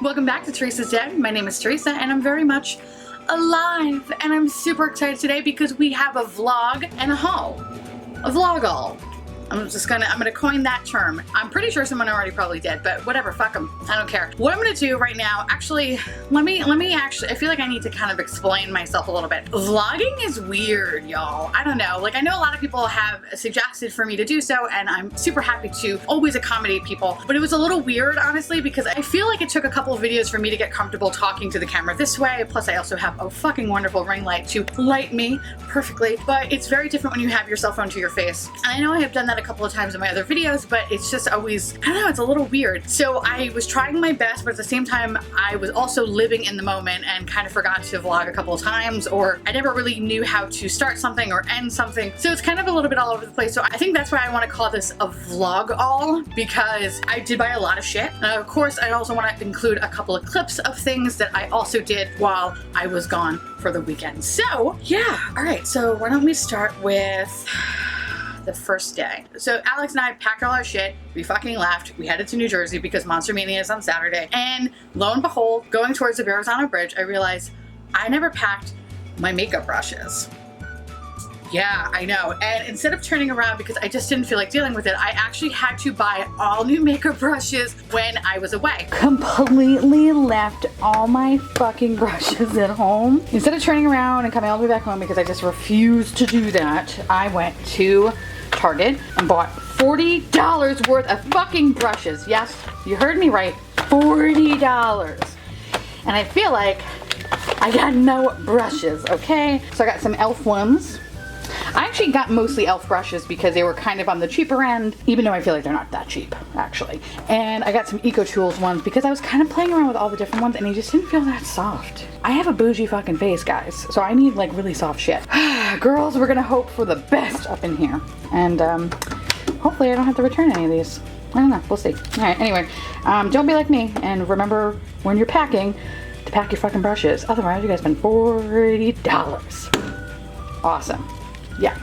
Welcome back to Teresa's Den. My name is Teresa and I'm very much alive and I'm super excited today because we have a vlog and a haul. A vlog-all. I'm gonna coin that term. I'm pretty sure someone already probably did, but whatever, fuck them. I don't care. What I'm gonna do right now, actually, let me actually, I feel like I need to kind of explain myself a little bit. Vlogging is weird, y'all. I don't know. Like, I know a lot of people have suggested for me to do so, and I'm super happy to always accommodate people, but it was a little weird, honestly, because I feel like it took a couple of videos for me to get comfortable talking to the camera this way. Plus, I also have a fucking wonderful ring light to light me perfectly, but it's very different when you have your cell phone to your face. And I know I have done that a couple of times in my other videos, but it's just always, I don't know, it's a little weird. So I was trying my best, but at the same time, I was also living in the moment and kind of forgot to vlog a couple of times, or I never really knew how to start something or end something. So it's kind of a little bit all over the place. So I think that's why I want to call this a vlog all, because I did buy a lot of shit. And of course, I also want to include a couple of clips of things that I also did while I was gone for the weekend. So yeah, all right. So why don't we start with the first day. So Alex and I packed all our shit. We fucking left. We headed to New Jersey because Monster Mania is on Saturday. And lo and behold, going towards the Verrazano Bridge, I realized I never packed my makeup brushes. Yeah, I know. And instead of turning around because I just didn't feel like dealing with it, I actually had to buy all new makeup brushes when I was away. Completely left all my fucking brushes at home. Instead of turning around and coming all the way back home because I just refused to do that, I went to Target and bought $40 worth of fucking brushes. Yes, you heard me right, $40. And I feel like I got no brushes, okay? So I got some e.l.f. ones. I actually got mostly e.l.f. brushes because they were kind of on the cheaper end, even though I feel like they're not that cheap, actually. And I got some Eco Tools ones because I was kind of playing around with all the different ones and they just didn't feel that soft. I have a bougie fucking face, guys, so I need like really soft shit. Girls, we're gonna hope for the best up in here. And hopefully I don't have to return any of these. I don't know, we'll see. All right, anyway, don't be like me and remember when you're packing to pack your fucking brushes. Otherwise, you guys spend $40. Awesome. Yeah,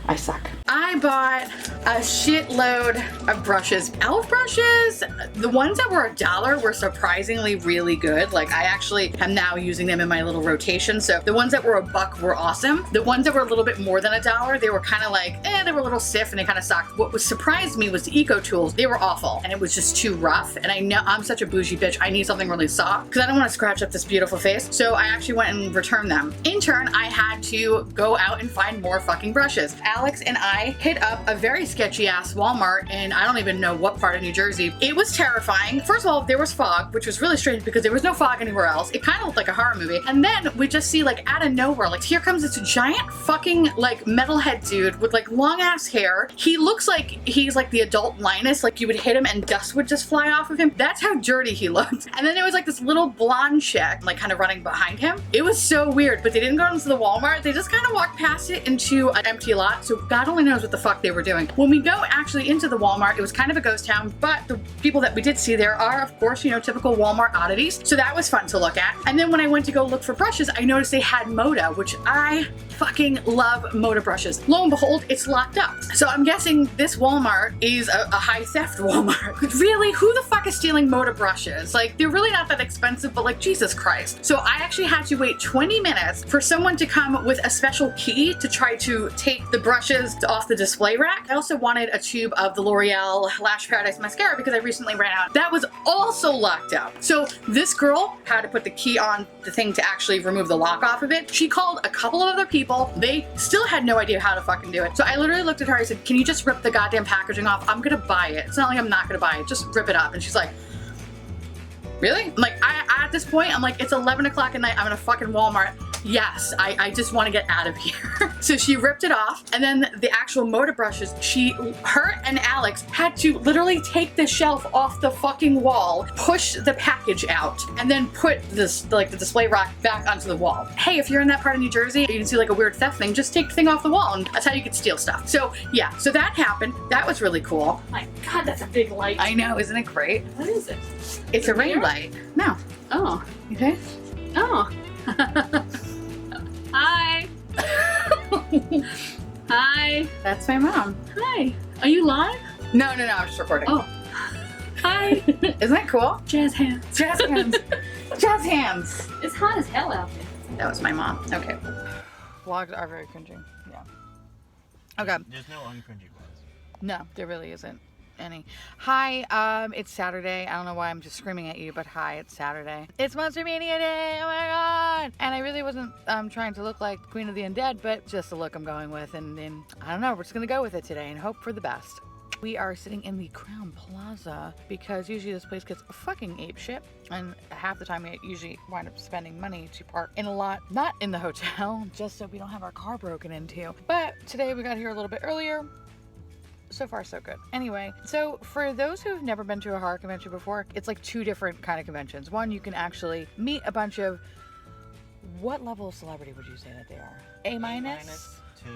I suck. I bought a shitload of brushes. e.l.f. brushes, the ones that were $1 were surprisingly really good. Like, I actually am now using them in my little rotation. So the ones that were $1 were awesome. The ones that were a little bit more than $1, they were kind of like, they were a little stiff and they kind of sucked. What surprised me was the Eco Tools. They were awful and it was just too rough. And I know I'm such a bougie bitch. I need something really soft because I don't want to scratch up this beautiful face. So I actually went and returned them. In turn, I had to go out and find more fucking brushes. Alex and I hit up a very sketchy ass Walmart in I don't even know what part of New Jersey. It was terrifying. First of all, there was fog, which was really strange because there was no fog anywhere else. It kind of looked like a horror movie. And then we just see like out of nowhere, like here comes this giant fucking like metalhead dude with like long ass hair. He looks like he's like the adult Linus, like you would hit him and dust would just fly off of him. That's how dirty he looked. And then there was like this little blonde chick like kind of running behind him. It was so weird, but they didn't go into the Walmart. They just kind of walked past it into an empty lot. So God only knows what the fuck they were doing. When we go actually into the Walmart, it was kind of a ghost town, but the people that we did see there are, of course, you know, typical Walmart oddities. So that was fun to look at. And then when I went to go look for brushes, I noticed they had Moda, which I fucking love Moda brushes. Lo and behold, it's locked up. So I'm guessing this Walmart is a high theft Walmart. Really? Who the fuck is stealing Moda brushes? Like, they're really not that expensive, but like, Jesus Christ. So I actually had to wait 20 minutes for someone to come with a special key to try to take the brushes off the display rack. I also wanted a tube of the L'Oreal Lash Paradise mascara because I recently ran out. That was also locked up. So this girl had to put the key on the thing to actually remove the lock off of it. She called a couple of other people. They still had no idea how to fucking do it. So I literally looked at her, I said, can you just rip the goddamn packaging off? I'm gonna buy it. It's not like I'm not gonna buy it. Just rip it up. And she's like, really? I'm like, at this point, I'm like, it's 11 o'clock at night. I'm in a fucking Walmart. Yes, I just want to get out of here. So she ripped it off, and then the actual Moda brushes, her and Alex had to literally take the shelf off the fucking wall, push the package out, and then put this, like the display rack back onto the wall. Hey, if you're in that part of New Jersey, you can see like a weird theft thing, just take the thing off the wall, and that's how you could steal stuff. So yeah, so that happened. That was really cool. My God, that's a big light. I know, isn't it great? What is it? It's a ring light. No. Oh. Okay. Oh. Hi. Hi. That's my mom. Hi. Are you live? No, I'm just recording. Oh. Hi. Isn't that cool? Jazz hands. Jazz hands. Jazz hands. It's hot as hell out there. That was my mom. Okay. Vlogs are very cringy. Yeah. Okay. There's no uncringy vlogs. No, there really isn't any. Hi, it's Saturday. I don't know why I'm just screaming at you, but hi, it's Saturday. It's Monster Mania Day! Oh my god! And I really wasn't trying to look like Queen of the Undead, but just the look I'm going with, and I don't know, we're just gonna go with it today and hope for the best. We are sitting in the Crown Plaza because usually this place gets a fucking ape shit, and half the time we usually wind up spending money to park in a lot, not in the hotel, just so we don't have our car broken into. But today we got here a little bit earlier. So far so good. Anyway, so for those who've never been to a horror convention before, it's like two different kind of conventions. One, you can actually meet a bunch of, what level of celebrity would you say that they are? A minus to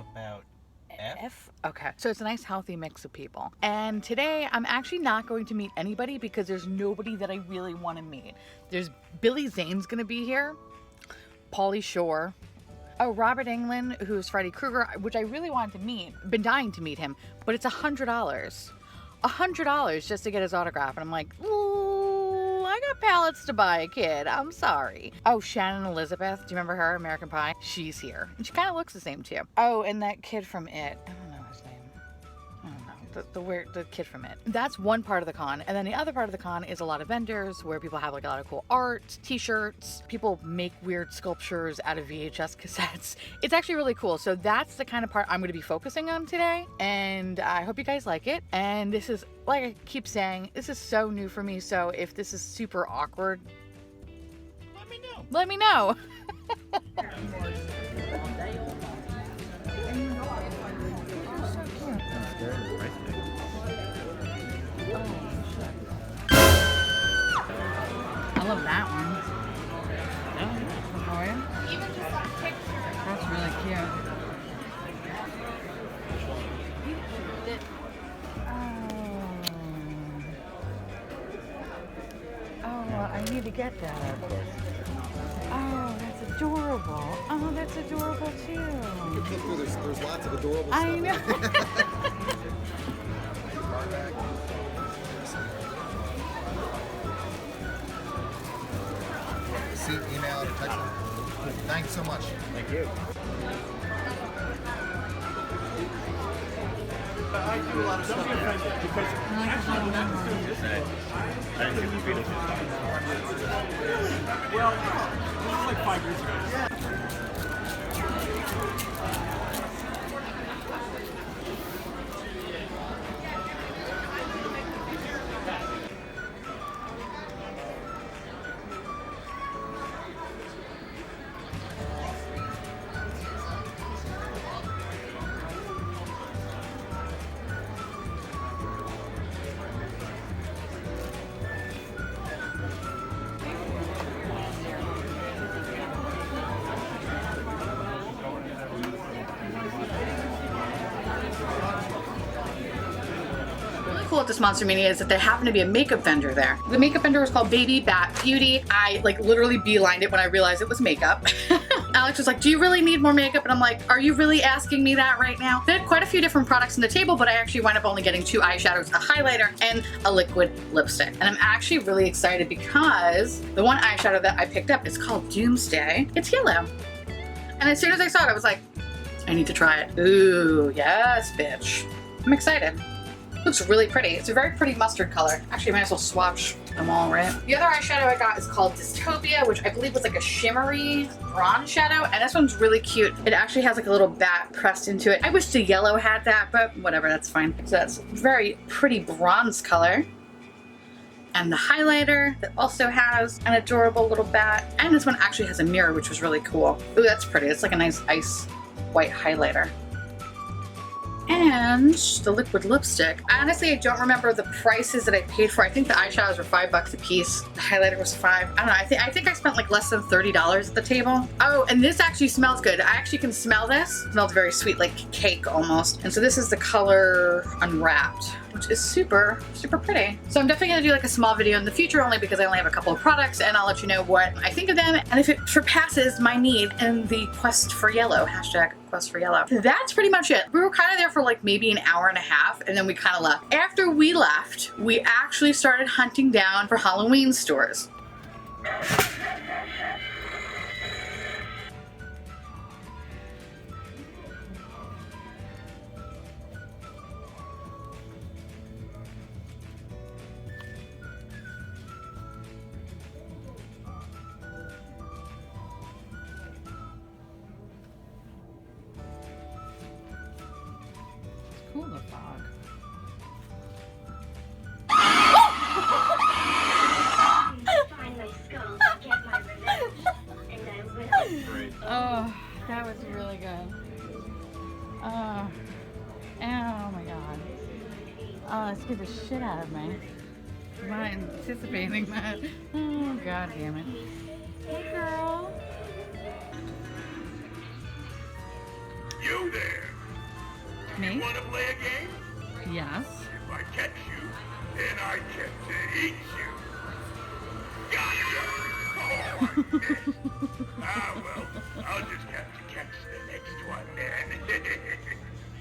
about F? Okay, so it's a nice healthy mix of people. And today I'm actually not going to meet anybody because there's nobody that I really want to meet. There's Billy Zane's gonna be here, Pauly Shore. Oh, Robert Englund, who's Freddy Krueger, which I really wanted to meet. Been dying to meet him, but it's $100. $100 just to get his autograph. And I'm like, ooh, I got pallets to buy, kid. I'm sorry. Oh, Shannon Elizabeth. Do you remember her, American Pie? She's here. And she kind of looks the same too. Oh, and that kid from It. I don't know his name. I don't know. The kid from It. That's one part of the con. And then the other part of the con is a lot of vendors where people have like a lot of cool art, t-shirts. People make weird sculptures out of VHS cassettes. It's actually really cool. So that's the kind of part I'm going to be focusing on today. And I hope you guys like it. And this is, like I keep saying, this is so new for me. So if this is super awkward, Let me know. let me know. I love that one. That's really cute. Oh, I need to get that. Oh, that's adorable. Oh, that's adorable too. There's lots of adorable stuff. I know. See, email or text them. Thanks so much. Thank you. I do a lot of stuff because I didn't get the Beatles. Well, this was like 5 years ago. Cool at this Monster Mania is that there happened to be a makeup vendor there. The makeup vendor was called Baby Bat Beauty. I like literally beelined it when I realized it was makeup. Alex was like, do you really need more makeup? And I'm like, are you really asking me that right now? They had quite a few different products on the table, but I actually wound up only getting 2 eyeshadows, a highlighter, and a liquid lipstick. And I'm actually really excited because the one eyeshadow that I picked up is called Doomsday. It's yellow. And as soon as I saw it, I was like, I need to try it. Ooh, yes, bitch. I'm excited. Looks really pretty. It's a very pretty mustard color. Actually, I might as well swatch them all, right? The other eyeshadow I got is called Dystopia, which I believe was like a shimmery bronze shadow, and this one's really cute. It actually has like a little bat pressed into it. I wish the yellow had that, but whatever, that's fine. So that's very pretty bronze color. And the highlighter that also has an adorable little bat. And this one actually has a mirror, which was really cool. Ooh, that's pretty. It's like a nice ice white highlighter. And the liquid lipstick. Honestly, I don't remember the prices that I paid for. I think the eyeshadows were $5 a piece. The highlighter was $5. I don't know. I think I spent like less than $30 at the table. Oh, and this actually smells good. I actually can smell this. It smells very sweet, like cake almost. And so this is the color Unwrapped. which is super, super pretty. So I'm definitely gonna do like a small video in the future, only because I only have a couple of products, and I'll let you know what I think of them and if it surpasses my need in the quest for yellow, hashtag quest for yellow. That's pretty much it. We were kind of there for like maybe an hour and a half, and then we kind of left. After we left, we actually started hunting down for Halloween stores. Cool, the fog. Find my skull to get my revenge, and I will. Oh, that was really good. Oh my god. Oh, that scared the shit out of me. I'm not anticipating that. Oh, god damn it. Hey, girl. You there? Me? Want to play a game? Yes. If I catch you, then I get to eat you. Gotcha! Oh, I missed. Well, I'll just have to catch the next one then.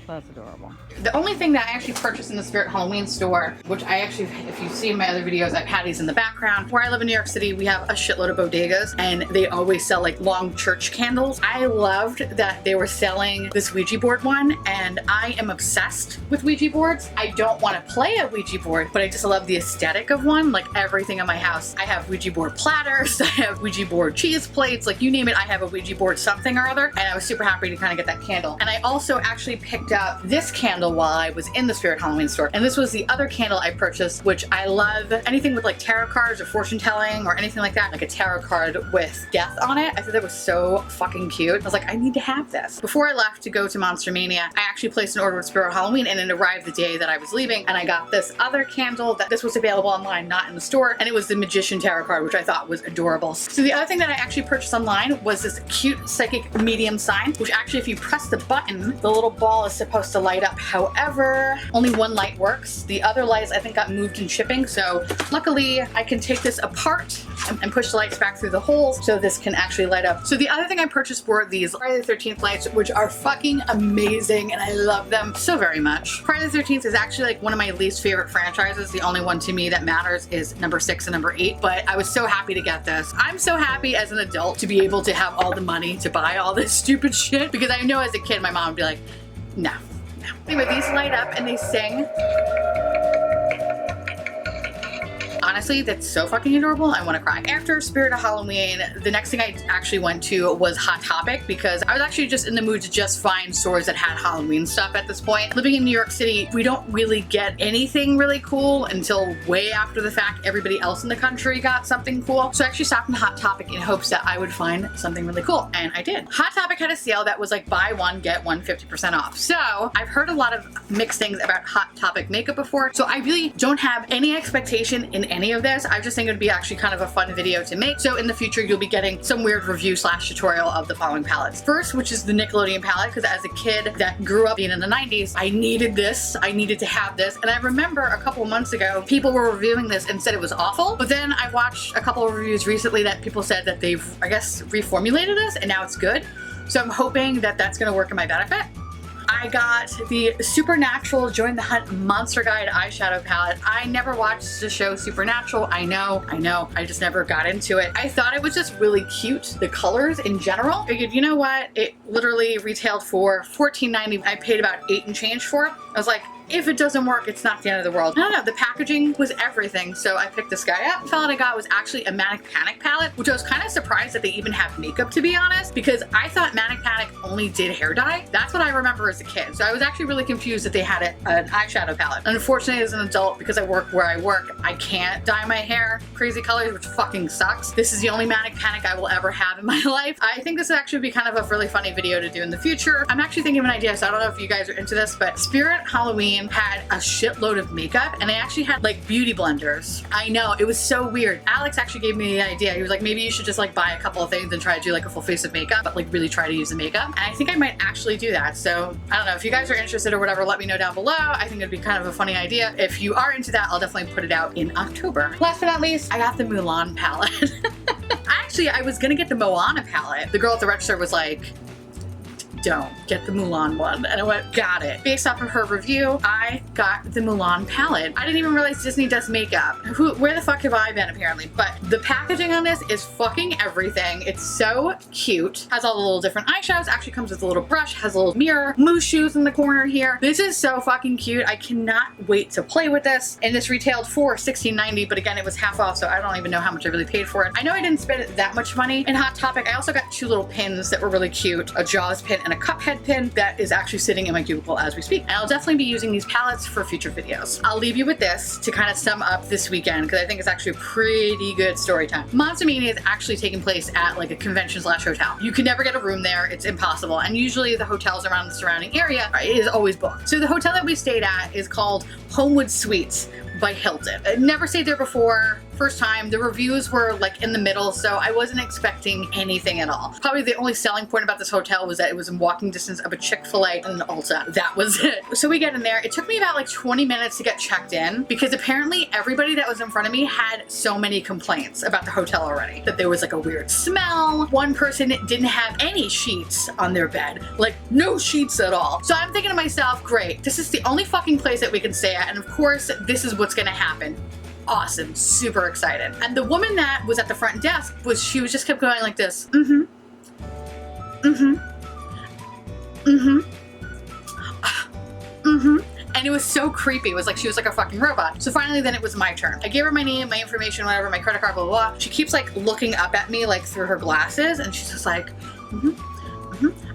That's adorable. The only thing that I actually purchased in the Spirit Halloween store, which I actually, if you've seen my other videos, I've had these in the background. Where I live in New York City, we have a shitload of bodegas, and they always sell like long church candles. I loved that they were selling this Ouija board one, and I am obsessed with Ouija boards. I don't want to play a Ouija board, but I just love the aesthetic of one. Like everything in my house, I have Ouija board platters, I have Ouija board cheese plates, like you name it, I have a Ouija board something or other, and I was super happy to kind of get that candle. And I also actually picked up this candle while I was in the Spirit Halloween store, and this was the other candle I purchased, which I love. Anything with like tarot cards or fortune telling or anything like that, like a tarot card with death on it, I thought that was so fucking cute. I was like, I need to have this. Before I left to go to Monster Mania, I actually placed an order with Spirit Halloween, and it arrived the day that I was leaving, and I got this other candle that this was available online, not in the store, and it was the Magician tarot card, which I thought was adorable. So the other thing that I actually purchased online was this cute psychic medium sign, which actually if you press the button, the little ball is supposed to light up. However, only one light works. The other lights I think got moved in shipping, so luckily I can take this apart and push the lights back through the holes so this can actually light up. So the other thing I purchased were these Friday the 13th lights, which are fucking amazing, and I love them so very much. Friday the 13th is actually like one of my least favorite franchises. The only one to me that matters is number 6 and number 8, but I was so happy to get this. I'm so happy as an adult to be able to have all the money to buy all this stupid shit, because I know as a kid my mom would be like, no. Anyway, these light up and they sing. Honestly, that's so fucking adorable. I want to cry. After Spirit of Halloween, the next thing I actually went to was Hot Topic, because I was actually just in the mood to just find stores that had Halloween stuff at this point. Living in New York City, we don't really get anything really cool until way after the fact. Everybody else in the country got something cool. So I actually stopped in Hot Topic in hopes that I would find something really cool, and I did. Hot Topic had a sale that was like buy one, get one 50% off. So I've heard a lot of mixed things about Hot Topic makeup before, so I really don't have any expectation in any of this. I just think it would be actually kind of a fun video to make. So in the future, you'll be getting some weird review / tutorial of the following palettes. First, which is the Nickelodeon palette, because as a kid that grew up being in the 90s, I needed this. I needed to have this. And I remember a couple months ago, people were reviewing this and said it was awful. But then I watched a couple of reviews recently that people said that they've, I guess, reformulated this and now it's good. So I'm hoping that that's going to work in my benefit. I got the Supernatural Join the Hunt Monster Guide eyeshadow palette. I never watched the show Supernatural. I know. I just never got into it. I thought it was just really cute, the colors in general. Figured, you know what? It literally retailed for $14.90. I paid about $8 and change for it. I was like, if it doesn't work, it's not the end of the world. I don't know, the packaging was everything, so I picked this guy up. The palette I got was actually a Manic Panic palette, which I was kind of surprised that they even have makeup, to be honest, because I thought Manic Panic only did hair dye. That's what I remember as a kid, so I was actually really confused that they had an eyeshadow palette. Unfortunately, as an adult, because I work where I work, I can't dye my hair crazy colors, which fucking sucks. This is the only Manic Panic I will ever have in my life. I think this would actually be kind of a really funny video to do in the future. I'm actually thinking of an idea, so I don't know if you guys are into this, but Spirit Halloween team had a shitload of makeup, and they actually had like beauty blenders. I know, it was so weird. Alex actually gave me the idea. He was like, maybe you should just like buy a couple of things and try to do like a full face of makeup, but like really try to use the makeup. And I think I might actually do that. So I don't know, if you guys are interested or whatever, let me know down below. I think it'd be kind of a funny idea. If you are into that, I'll definitely put it out in October. Last but not least, I got the Mulan palette. Actually, I was gonna get the Moana palette. The girl at the register was like, don't get the Mulan one. And I went, got it. Based off of her review, I got the Mulan palette. I didn't even realize Disney does makeup. Where the fuck have I been, apparently? But the packaging on this is fucking everything. It's so cute. Has all the little different eyeshadows. Actually comes with a little brush, has a little mirror, moose shoes in the corner here. This is so fucking cute. I cannot wait to play with this. And this retailed for $16.90, but again, it was half off, so I don't even know how much I really paid for it. I know I didn't spend that much money. In Hot Topic, I also got two little pins that were really cute. A Jaws pin and a Cuphead pin that is actually sitting in my cubicle as we speak. And I'll definitely be using these palettes for future videos. I'll leave you with this to kind of sum up this weekend, because I think it's actually a pretty good story time. Monster Mania is actually taking place at like a convention/hotel. You can never get a room there. It's impossible. And usually the hotels around the surrounding area is always booked. So the hotel that we stayed at is called Homewood Suites by Hilton. I'd never stayed there before. First time. The reviews were like in the middle, so I wasn't expecting anything at all. Probably the only selling point about this hotel was that it was in walking distance of a Chick-fil-A and an Ulta. That was it. So we get in there. It took me about like 20 minutes to get checked in, because apparently everybody that was in front of me had so many complaints about the hotel already. That there was like a weird smell. One person didn't have any sheets on their bed. Like no sheets at all. So I'm thinking to myself, great, this is the only fucking place that we can stay at, and of course this is what's gonna happen. Awesome, super excited. And the woman that was at the front desk she just kept going like this. And it was so creepy. It was like she was like a fucking robot. So finally then it was my turn. I gave her my name, my information, whatever, my credit card, blah, blah, blah. She keeps like looking up at me like through her glasses, and she's just like,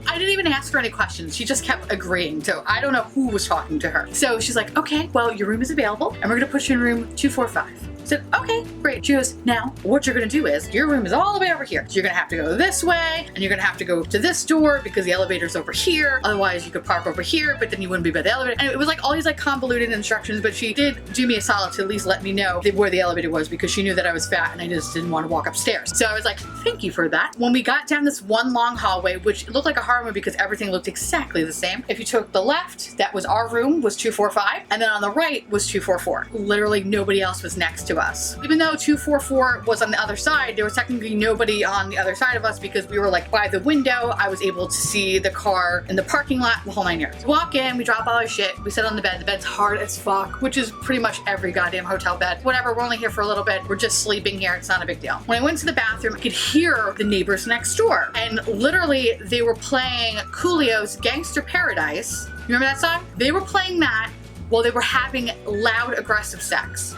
I didn't even ask her any questions. She just kept agreeing. So I don't know who was talking to her. So she's like, okay, well, your room is available and we're gonna put you in room 245. I said, okay, great. She goes, now what you're gonna do is your room is all the way over here. So you're gonna have to go this way, and you're gonna have to go to this door because the elevator's over here. Otherwise you could park over here, but then you wouldn't be by the elevator. And it was like all these like convoluted instructions, but she did do me a solid to at least let me know where the elevator was, because she knew that I was fat and I just didn't want to walk upstairs. So I was like, thank you for that. When we got down this one long hallway, which looked like a horror movie because everything looked exactly the same. If you took the left, that was our room, was 245, and then on the right was 244. Literally nobody else was next to us. Even though 244 was on the other side, there was technically nobody on the other side of us because we were like by the window. I was able to see the car in the parking lot, the whole 9 yards. We walk in, we drop all our shit, we sit on the bed. The bed's hard as fuck, which is pretty much every goddamn hotel bed. Whatever, we're only here for a little bit. We're just sleeping here. It's not a big deal. When I went to the bathroom, I could hear the neighbors next door. And literally they were playing Coolio's Gangster Paradise. You remember that song? They were playing that while they were having loud, aggressive sex.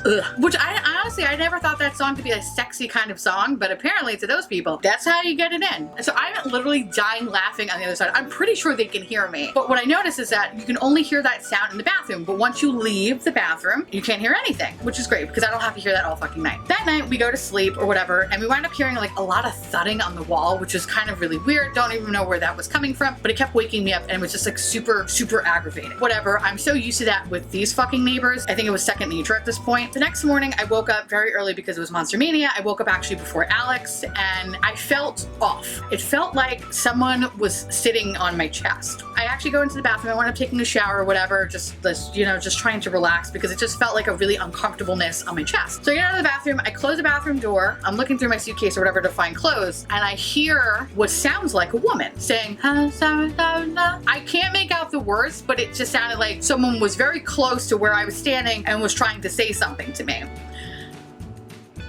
Ugh. Which I honestly, I never thought that song to be a sexy kind of song, but apparently to those people, that's how you get it in. So I'm literally dying laughing on the other side. I'm pretty sure they can hear me. But what I noticed is that you can only hear that sound in the bathroom, but once you leave the bathroom, you can't hear anything, which is great because I don't have to hear that all fucking night. That night we go to sleep or whatever, and we wind up hearing like a lot of thudding on the wall, which is kind of really weird. Don't even know where that was coming from, but it kept waking me up and it was just like super, super aggravating. Whatever, I'm so used to that with these fucking neighbors. I think it was second nature at this point. The next morning, I woke up very early because it was Monster Mania. I woke up actually before Alex, and I felt off. It felt like someone was sitting on my chest. I actually go into the bathroom. I wound up taking a shower or whatever, just trying to relax because it just felt like a really uncomfortableness on my chest. So I get out of the bathroom, I close the bathroom door, I'm looking through my suitcase or whatever to find clothes, and I hear what sounds like a woman saying, I can't make out the words, but it just sounded like someone was very close to where I was standing and was trying to say something to me.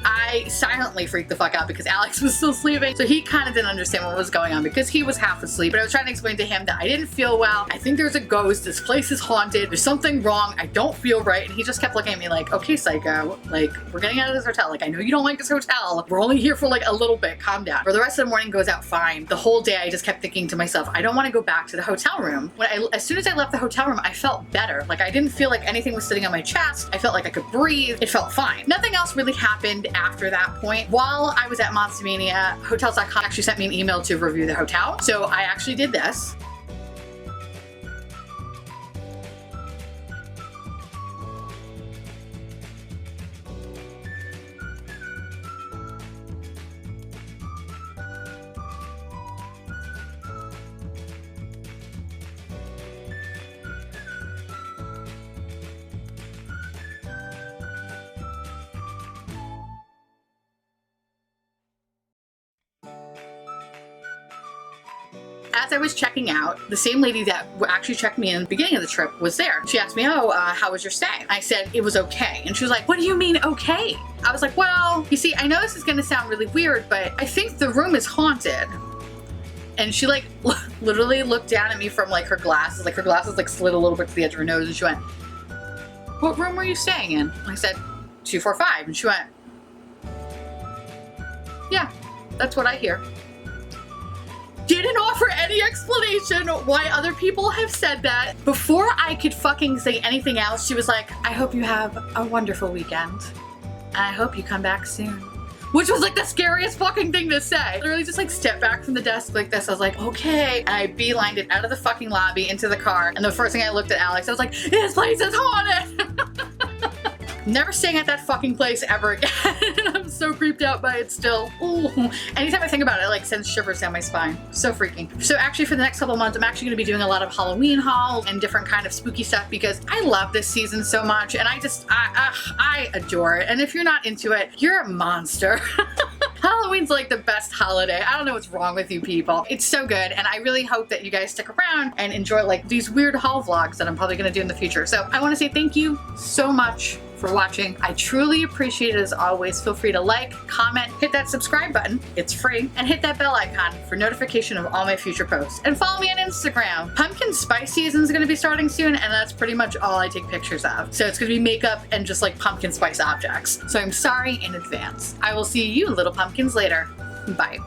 I silently freaked the fuck out because Alex was still sleeping, so he kind of didn't understand what was going on because he was half asleep. But I was trying to explain to him that I didn't feel well. I think there's a ghost. This place is haunted. There's something wrong. I don't feel right. And he just kept looking at me like, okay, psycho, like, we're getting out of this hotel. Like, I know you don't like this hotel. We're only here for like a little bit. Calm down. For the rest of the morning goes out fine. The whole day I just kept thinking to myself, I don't want to go back to the hotel room. As soon as I left the hotel room, I felt better. Like, I didn't feel like anything was sitting on my chest. I felt like I could breathe. It felt fine. Nothing else really happened after that point. While I was at Monster Mania, Hotels.com actually sent me an email to review the hotel. So I actually did this. as I was checking out, the same lady that actually checked me in the beginning of the trip was there. She asked me, oh, how was your stay? I said, it was okay. And she was like, what do you mean okay? I was like, well, you see, I know this is gonna sound really weird, but I think the room is haunted. And she like literally looked down at me from like her glasses like slid a little bit to the edge of her nose, and she went, what room were you staying in? And I said, 245. And she went, yeah, that's what I hear. Didn't offer any explanation why other people have said that. Before I could fucking say anything else, she was like, I hope you have a wonderful weekend. And I hope you come back soon. Which was like the scariest fucking thing to say. Literally just like stepped back from the desk like this. I was like, okay. And I beelined it out of the fucking lobby into the car. And the first thing I looked at Alex, I was like, this place is haunted. Never staying at that fucking place ever again. I'm so creeped out by it still. Ooh. Anytime I think about it, it like sends shivers down my spine. So freaking. So actually for the next couple of months, I'm actually gonna be doing a lot of Halloween hauls and different kind of spooky stuff because I love this season so much and I adore it. And if you're not into it, you're a monster. Halloween's like the best holiday. I don't know what's wrong with you people. It's so good, and I really hope that you guys stick around and enjoy like these weird haul vlogs that I'm probably gonna do in the future. So I wanna say thank you so much for watching. I truly appreciate it as always. Feel free to like, comment, hit that subscribe button, it's free, and hit that bell icon for notification of all my future posts. And follow me on Instagram. Pumpkin spice season is gonna be starting soon, and that's pretty much all I take pictures of. So it's gonna be makeup and just like pumpkin spice objects. So I'm sorry in advance. I will see you little pumpkins later. Bye.